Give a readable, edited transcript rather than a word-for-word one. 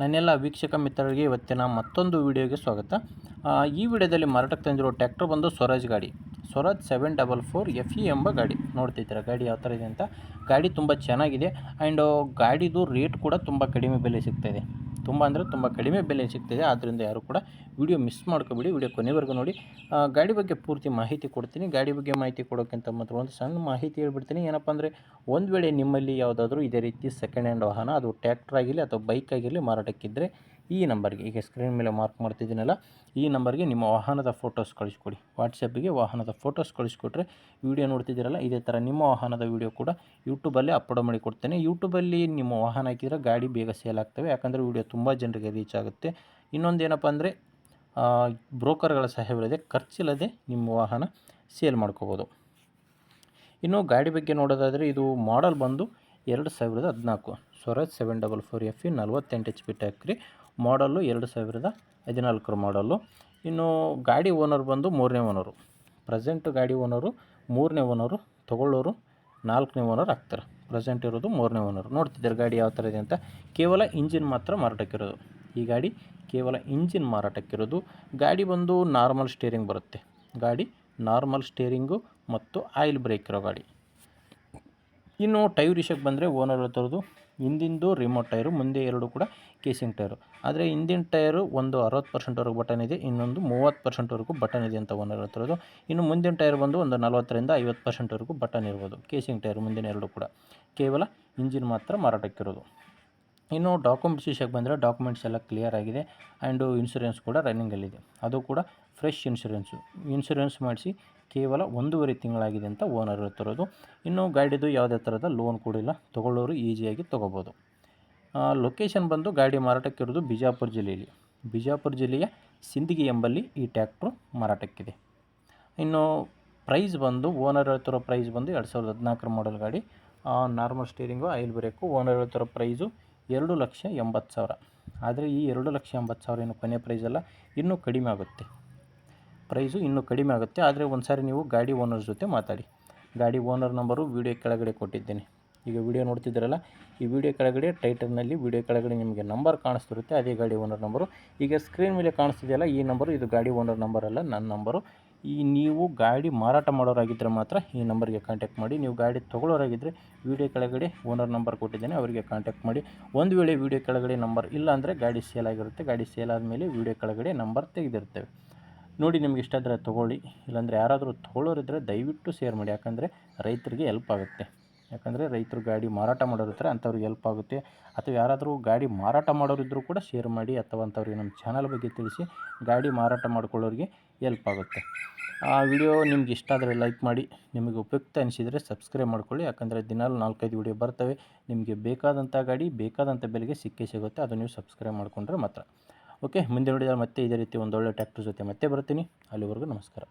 ನನ್ನೆಲ್ಲ ವೀಕ್ಷಕ ಮಿತ್ರರಿಗೆ ಇವತ್ತಿನ ಮತ್ತೊಂದು ವಿಡಿಯೋಗೆ ಸ್ವಾಗತ. ಈ ವಿಡಿಯೋದಲ್ಲಿ ಮಾರಾಟಕ್ಕೆ ತಂದಿರೋ ಟ್ರ್ಯಾಕ್ಟರ್ ಬಂದು ಸ್ವರಾಜ್ ಗಾಡಿ, ಸ್ವರಾಜ್ 744 FE ಎಂಬ ಗಾಡಿ. ನೋಡ್ತಿದ್ದೀರಾ ಗಾಡಿ ಯಾವ ಥರ ಇದೆ ಅಂತ. ಗಾಡಿ ತುಂಬ ಚೆನ್ನಾಗಿದೆ ಆ್ಯಂಡ್ ಗಾಡಿದು ರೇಟ್ ಕೂಡ ತುಂಬ ಕಡಿಮೆ ಬೆಲೆ ಸಿಗ್ತಾಯಿದೆ. ತುಂಬ ಅಂದರೆ ತುಂಬ ಕಡಿಮೆ ಬೆಲೆ ಸಿಗ್ತಿದೆ. ಆದ್ದರಿಂದ ಯಾರು ಕೂಡ ವಿಡಿಯೋ ಮಿಸ್ ಮಾಡ್ಕೊಬೇಡಿ, ವಿಡಿಯೋ ಕೊನೆವರೆಗೂ ನೋಡಿ. ಗಾಡಿ ಬಗ್ಗೆ ಪೂರ್ತಿ ಮಾಹಿತಿ ಕೊಡ್ತೀನಿ. ಗಾಡಿ ಬಗ್ಗೆ ಮಾಹಿತಿ ಕೊಡೋಕ್ಕಿಂತ ಮಾತ್ರ ಒಂದು ಸಣ್ಣ ಮಾಹಿತಿ ಹೇಳ್ಬಿಡ್ತೀನಿ. ಏನಪ್ಪ ಅಂದರೆ, ಒಂದು ವೇಳೆ ನಿಮ್ಮಲ್ಲಿ ಯಾವುದಾದ್ರೂ ಇದೇ ರೀತಿ ಸೆಕೆಂಡ್ ಹ್ಯಾಂಡ್ ವಾಹನ, ಅದು ಟ್ರ್ಯಾಕ್ಟರ್ ಆಗಿರಲಿ ಅಥವಾ ಬೈಕ್ ಆಗಿರಲಿ ಮಾರಾಟಕ್ಕಿದ್ದರೆ ಈ ನಂಬರ್ಗೆ, ಈಗ ಸ್ಕ್ರೀನ್ ಮೇಲೆ ಮಾರ್ಕ್ ಮಾಡ್ತಿದ್ದೀನಲ್ಲ, ಈ ನಂಬರ್ಗೆ ನಿಮ್ಮ ವಾಹನದ ಫೋಟೋಸ್ ಕಳಿಸ್ಕೊಡಿ. ವಾಟ್ಸಪ್ಪಿಗೆ ವಾಹನದ ಫೋಟೋಸ್ ಕಳಿಸ್ಕೊಟ್ರೆ ವಿಡಿಯೋ ನೋಡ್ತಿದ್ದೀರಲ್ಲ, ಇದೇ ಥರ ನಿಮ್ಮ ವಾಹನದ ವಿಡಿಯೋ ಕೂಡ ಯೂಟ್ಯೂಬಲ್ಲಿ ಅಪ್ಲೋಡ್ ಮಾಡಿ ಕೊಡ್ತೇನೆ. ಯೂಟ್ಯೂಬಲ್ಲಿ ನಿಮ್ಮ ವಾಹನ ಹಾಕಿದರೆ ಗಾಡಿ ಬೇಗ ಸೇಲ್ ಆಗ್ತವೆ, ಯಾಕಂದರೆ ವಿಡಿಯೋ ತುಂಬ ಜನರಿಗೆ ರೀಚ್ ಆಗುತ್ತೆ. ಇನ್ನೊಂದು ಏನಪ್ಪ ಅಂದರೆ, ಬ್ರೋಕರ್ಗಳ ಸಹಾಯವಿಲ್ಲದೆ, ಖರ್ಚಿಲ್ಲದೆ ನಿಮ್ಮ ವಾಹನ ಸೇಲ್ ಮಾಡ್ಕೋಬೋದು. ಇನ್ನು ಗಾಡಿ ಬಗ್ಗೆ ನೋಡೋದಾದರೆ, ಇದು ಮಾಡಲ್ ಬಂದು 2014 ಸ್ವರಾಜ್ 744 FE 48 HP ಟ್ಯಾಕ್ರಿ ಮಾಡಲ್ಲು, 2014 ಮಾಡಲ್ಲು. ಇನ್ನು ಗಾಡಿ ಓನರ್ ಬಂದು 3ನೇ ಓನರು. ಪ್ರೆಸೆಂಟ್ ಗಾಡಿ ಓನರು 3ನೇ ಓನರು, ತೊಗೊಳ್ಳೋರು 4ನೇ ಓನರ್ ಆಗ್ತಾರೆ. ಪ್ರೆಸೆಂಟ್ ಇರೋದು 3ನೇ ಓನರು. ನೋಡ್ತಿದ್ದಾರೆ ಗಾಡಿ ಯಾವ ಥರ ಇದೆ ಅಂತ. ಕೇವಲ ಇಂಜಿನ್ ಮಾತ್ರ ಮಾರಾಟಕ್ಕಿರೋದು. ಈ ಗಾಡಿ ಕೇವಲ ಇಂಜಿನ್ ಮಾರಾಟಕ್ಕಿರೋದು. ಗಾಡಿ ಬಂದು ನಾರ್ಮಲ್ ಸ್ಟೇರಿಂಗ್ ಬರುತ್ತೆ. ಗಾಡಿ ನಾರ್ಮಲ್ ಸ್ಟೇರಿಂಗು ಮತ್ತು ಆಯಿಲ್ ಬ್ರೇಕ್ ಇರೋ ಗಾಡಿ. ಇನ್ನು ಟೈರ್ ವಿಷಯಕ್ಕೆ ಬಂದರೆ, ಓನರ್ ಹೇಳ್ತಿರೋದು ಹಿಂದಿಂದು ರಿಮೋಟ್ ಟೈರು, ಮುಂದೆ ಎರಡು ಕೂಡ ಕೇಸಿಂಗ್ ಟೈರು. ಆದರೆ ಹಿಂದಿನ ಟೈರು ಒಂದು 60%ವರೆಗೂ ಬಟನ್ ಇದೆ, ಇನ್ನೊಂದು 30%ವರೆಗೂ ಬಟನ್ ಇದೆ ಅಂತ ಓನರ್ ಹೇಳ್ತಿರೋದು. ಇನ್ನು ಮುಂದಿನ ಟೈರ್ ಬಂದು ಒಂದು 40ರಿಂದ 50%ವರೆಗೂ ಬಟನ್ ಇರ್ಬೋದು. ಕೇಸಿಂಗ್ ಟೈರು ಮುಂದಿನ ಎರಡು ಕೂಡ. ಕೇವಲ ಇಂಜಿನ್ ಮಾತ್ರ ಮಾರಾಟಕ್ಕಿರೋದು. ಇನ್ನು ಡಾಕ್ಯುಮೆಂಟ್ಸ್ ವಿಷಯಕ್ಕೆ ಬಂದರೆ, ಡಾಕ್ಯುಮೆಂಟ್ಸ್ ಎಲ್ಲ ಕ್ಲಿಯರ್ ಆಗಿದೆ ಆ್ಯಂಡು ಇನ್ಶೂರೆನ್ಸ್ ಕೂಡ ರನ್ನಿಂಗಲ್ಲಿದೆ. ಅದು ಕೂಡ ಫ್ರೆಶ್ ಇನ್ಶೂರೆನ್ಸ್ ಮಾಡಿಸಿ ಕೇವಲ 1.5 ತಿಂಗಳಾಗಿದೆ ಅಂತ ಓನರ್ ಹೇಳ್ತಿರೋದು. ಇನ್ನು ಗಾಡಿದು ಯಾವುದೇ ಥರದ ಲೋನ್ ಕೂಡ ಇಲ್ಲ, ತೊಗೊಳ್ಳೋರು ಈಸಿಯಾಗಿ ತೊಗೋಬೋದು. ಲೊಕೇಶನ್ ಬಂದು ಗಾಡಿ ಮಾರಾಟಕ್ಕಿರೋದು ಬಿಜಾಪುರ ಜಿಲ್ಲೆಯಲ್ಲಿ. ಬಿಜಾಪುರ ಜಿಲ್ಲೆಯ ಸಿಂದಗಿ ಎಂಬಲ್ಲಿ ಈ ಟ್ರ್ಯಾಕ್ಟ್ರು ಮಾರಾಟಕ್ಕಿದೆ. ಇನ್ನು ಪ್ರೈಸ್ ಬಂದು, ಓನರ್ ಹೇಳ್ತಿರೋ ಪ್ರೈಸ್ ಬಂದು 2014 ಮಾಡಲ್ ಗಾಡಿ, normal steering, oil brake. Owner ಹೇಳ್ತಿರೋ ಪ್ರೈಸು 2,80,000. ಆದರೆ ಈ 2,80,000 ಏನು ಕೊನೆ ಪ್ರೈಸ್ ಅಲ್ಲ, ಇನ್ನೂ ಕಡಿಮೆ ಆಗುತ್ತೆ. ಪ್ರೈಸು ಇನ್ನೂ ಕಡಿಮೆ ಆಗುತ್ತೆ. ಆದರೆ ಒಂದು ಸಾರಿ ನೀವು ಗಾಡಿ ಓನರ್ ಜೊತೆ ಮಾತಾಡಿ. ಗಾಡಿ ಓನರ್ ನಂಬರು ವಿಡಿಯೋ ಕೆಳಗಡೆ ಕೊಟ್ಟಿದ್ದೇನೆ. ಈಗ ವಿಡಿಯೋ ನೋಡ್ತಿದ್ದೀರಲ್ಲ, ಈ ವಿಡಿಯೋ ಕೆಳಗಡೆ ಟೈಟಲ್ನಲ್ಲಿ ವಿಡಿಯೋ ಕೆಳಗಡೆ ನಿಮಗೆ ನಂಬರ್ ಕಾಣಿಸ್ತಿರುತ್ತೆ, ಅದೇ ಗಾಡಿ ಓನರ್ ನಂಬರು. ಈಗ ಸ್ಕ್ರೀನ್ ಮೇಲೆ ಕಾಣಿಸ್ತಿದೆಯಲ್ಲ, ಈ ನಂಬರು ಇದು ಗಾಡಿ ಓನರ್ ನಂಬರ್ ಅಲ್ಲ, ನನ್ನ ನಂಬರು. ನೀವು ಗಾಡಿ ಮಾರಾಟ ಮಾಡೋರಾಗಿದ್ದರೆ ಮಾತ್ರ ಈ ನಂಬರ್ಗೆ ಕಾಂಟ್ಯಾಕ್ಟ್ ಮಾಡಿ. ನೀವು ಗಾಡಿ ತೊಗೊಳ್ಳೋರಾಗಿದ್ದರೆ ವಿಡಿಯೋ ಕೆಳಗಡೆ ಓನರ್ ನಂಬರ್ ಕೊಟ್ಟಿದ್ದೇನೆ, ಅವರಿಗೆ ಕಾಂಟ್ಯಾಕ್ಟ್ ಮಾಡಿ. ಒಂದು ವೇಳೆ ವಿಡಿಯೋ ಕೆಳಗಡೆ ನಂಬರ್ ಇಲ್ಲ ಅಂದರೆ ಗಾಡಿ ಸೇಲ್ ಆಗಿರುತ್ತೆ. ಗಾಡಿ ಸೇಲ್ ಆದಮೇಲೆ ವಿಡಿಯೋ ಕೆಳಗಡೆ ನಂಬರ್ ತೆಗೆದಿರ್ತೇವೆ. ನೋಡಿ, ನಿಮ್ಗೆ ಇಷ್ಟ ಆದರೆ ತೊಗೊಳ್ಳಿ, ಇಲ್ಲಾಂದರೆ ಯಾರಾದರೂ ತೊಗೊಳ್ಳೋರಿದ್ದರೆ ದಯವಿಟ್ಟು ಶೇರ್ ಮಾಡಿ. ಯಾಕಂದರೆ ರೈತರಿಗೆ ಹೆಲ್ಪ್ ಆಗುತ್ತೆ. ಯಾಕಂದರೆ ರೈತರು ಗಾಡಿ ಮಾರಾಟ ಮಾಡೋರಿರ್ತಾರೆ, ಅಂಥವ್ರಿಗೆ ಹೆಲ್ಪ್ ಆಗುತ್ತೆ. ಅಥವಾ ಯಾರಾದರೂ ಗಾಡಿ ಮಾರಾಟ ಮಾಡೋರಿದ್ದರೂ ಕೂಡ ಶೇರ್ ಮಾಡಿ, ಅಥವಾ ಅಂಥವ್ರಿಗೆ ನಮ್ಮ ಚಾನಲ್ ಬಗ್ಗೆ ತಿಳಿಸಿ. ಗಾಡಿ ಮಾರಾಟ ಮಾಡ್ಕೊಳ್ಳೋರಿಗೆ ಹೆಲ್ಪ್ ಆಗುತ್ತೆ. ವಿಡಿಯೋ ನಿಮ್ಗೆ ಇಷ್ಟ ಆದರೆ ಲೈಕ್ ಮಾಡಿ, ನಿಮಗೆ ಉಪಯುಕ್ತ ಅನಿಸಿದರೆ ಸಬ್ಸ್ಕ್ರೈಬ್ ಮಾಡ್ಕೊಳ್ಳಿ. ಯಾಕಂದರೆ ದಿನಾಲು 4-5 ವಿಡಿಯೋ ಬರ್ತವೆ. ನಿಮಗೆ ಬೇಕಾದಂಥ ಗಾಡಿ ಬೇಕಾದಂಥ ಬೆಲೆಗೆ ಸಿಕ್ಕೇ ಸಿಗುತ್ತೆ. ಅದು ನೀವು ಸಬ್ಸ್ಕ್ರೈಬ್ ಮಾಡಿಕೊಂಡ್ರೆ ಮಾತ್ರ. ಓಕೆ, ಮುಂದೆ ನೋಡಿದರೆ ಮತ್ತೆ ಇದೇ ರೀತಿ ಒಂದೊಳ್ಳೆ ಟ್ರ್ಯಾಕ್ಟರ್ ಜೊತೆ ಮತ್ತೆ ಬರ್ತೀನಿ. ಅಲ್ಲಿವರೆಗೂ ನಮಸ್ಕಾರ.